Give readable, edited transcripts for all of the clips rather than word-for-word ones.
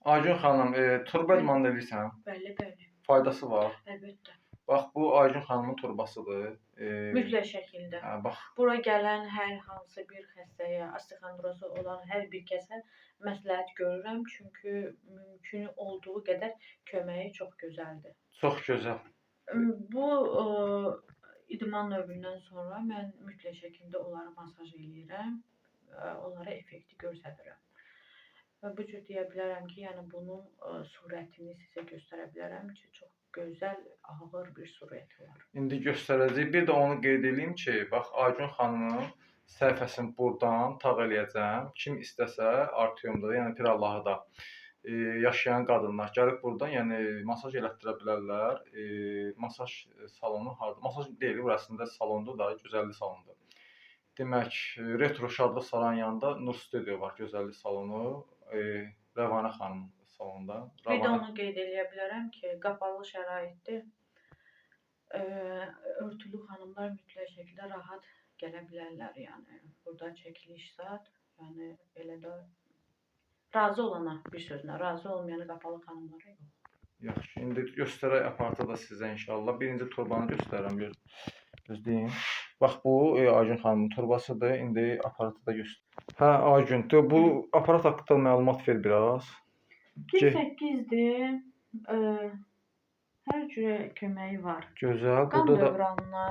Aygün xanım, turba Bəli, idmanı edirsən? bəli, bəli, Faydası var. əlbəttə. Bax, bu Aygün xanımın turbasıdır. Mütləq şəkildə. Hə, bax, Bura gələn hər hansı bir xəstəyə, osteoxondrozu olan hər bir kəsə məsləhət görürəm, çünki mümkün olduğu qədər köməyi çox gözəldir. çox gözəl. Bu idman növündən sonra mən mütləq şəkildə onları masaj eləyirəm, onlara effekti göstərirəm. Və bu cür deyə bilərəm ki, yəni bunun surətini sizə göstərə bilərəm ki, çox gözəl, ağır bir surəti var. İndi göstərəcəyik. Bir də onu qeyd edeyim ki, bax Aygün xanımın səhifəsini burdan tağ eləyəcəm. Kim istəsə Artyomda, yəni Pirallahıda yaşayan qadınlar gəlib burdan, yəni masaj elətdirə bilərlər. Masaj salonu harda? Masaj deyil, burasında salondur da, gözəllik salondur. Demək, Retro Şadlıq Sarayının yanında Nur Studio var, gözəllik salonu. Rəvanə xanım salonunda. Bir də onu qeyd eləyə bilərəm ki, qapalı şəraitdir. Örtülü xanımlar mütləq şəkildə rahat gələ bilərlər, yəni burada çəkiliş zad, yəni belə də razı olana, bir sözlə, razı olmayana qapalı xanımlara yox. Yaxşı, indi göstərək aparatı sizə inşallah. Birinci turbanı göstərirəm, gözləyin. Bax bu Aygün xanımın turbasıdır. İndi aparatı da göstər. Hə, Aygün, bu aparat haqqında məlumat ver biraz. 2.8-dir. Hər cürə köməyi var. Gözəl. Qan Burada da dövranına,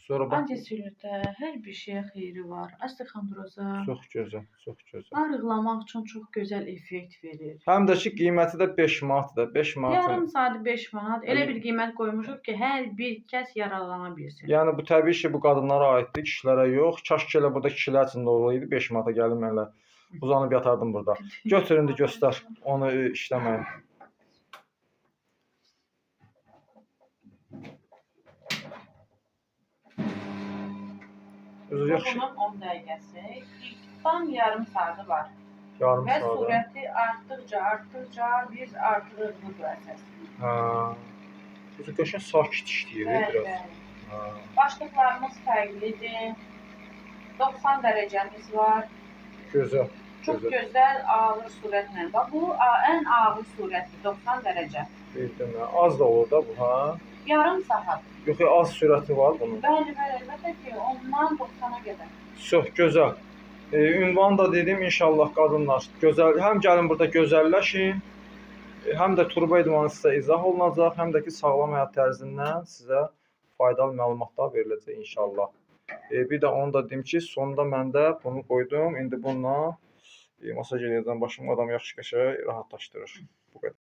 sonra bax antiselülitə, hər bir şeyə xeyri var. Osteoxondroza, çox gözəl, çox gözəl. arıqlamaq üçün çox gözəl effekt verir. Həm də ki, qiyməti də 5 manatdır. 5 manat. Yarım saat 5 manat. Elə bir qiymət qoymuşuq ki, hər bir kəs yararlana bilsin. Yəni bu təbii ki, bu qadınlara aiddir, kişilərə yox. Kaş ki elə burada kişilər üçün də olaydı. 5 manata gəlim elə uzanıb yatardım burada. Götür indi göstər. Onu işləməyin. Yaxşı. Bunun 10 dəqiqəsi, ilkdən yarım saatı var. Yarım və saat. surəti artdıqca biz artırırıq bu prosesi. Hə. Bu qəşəng sakit işləyir biraz. Bəli. Başlıqlarımız fərqlidir. 90 dərəcəmiz var. Gözəl. Çox gözəl, ağır surətlə. Bax, bu ən ağır surəti 90 dərəcə. Bildim. Az da olur da bu, hə? Yarım saat. Yox, az sürəti var bunun. Bəli, əlbəttə ki, ondan 90-a qədər. Çox gözəl. Ünvanı da dedim, inşallah qadınlar gözəl, həm gəlin burada gözəlləşin, həm də turba idmanı sizə izah olunacaq, həm də ki, sağlam həyat tərzindən sizə faydalı məlumatlar veriləcək inşallah. Bir də onu da deyim ki, sonunda mən də bunu qoydum. İndi bununla masaj eləyəcəm başımı, adam yaxşı qəşəng rahatlaşdırır. Bu qədər.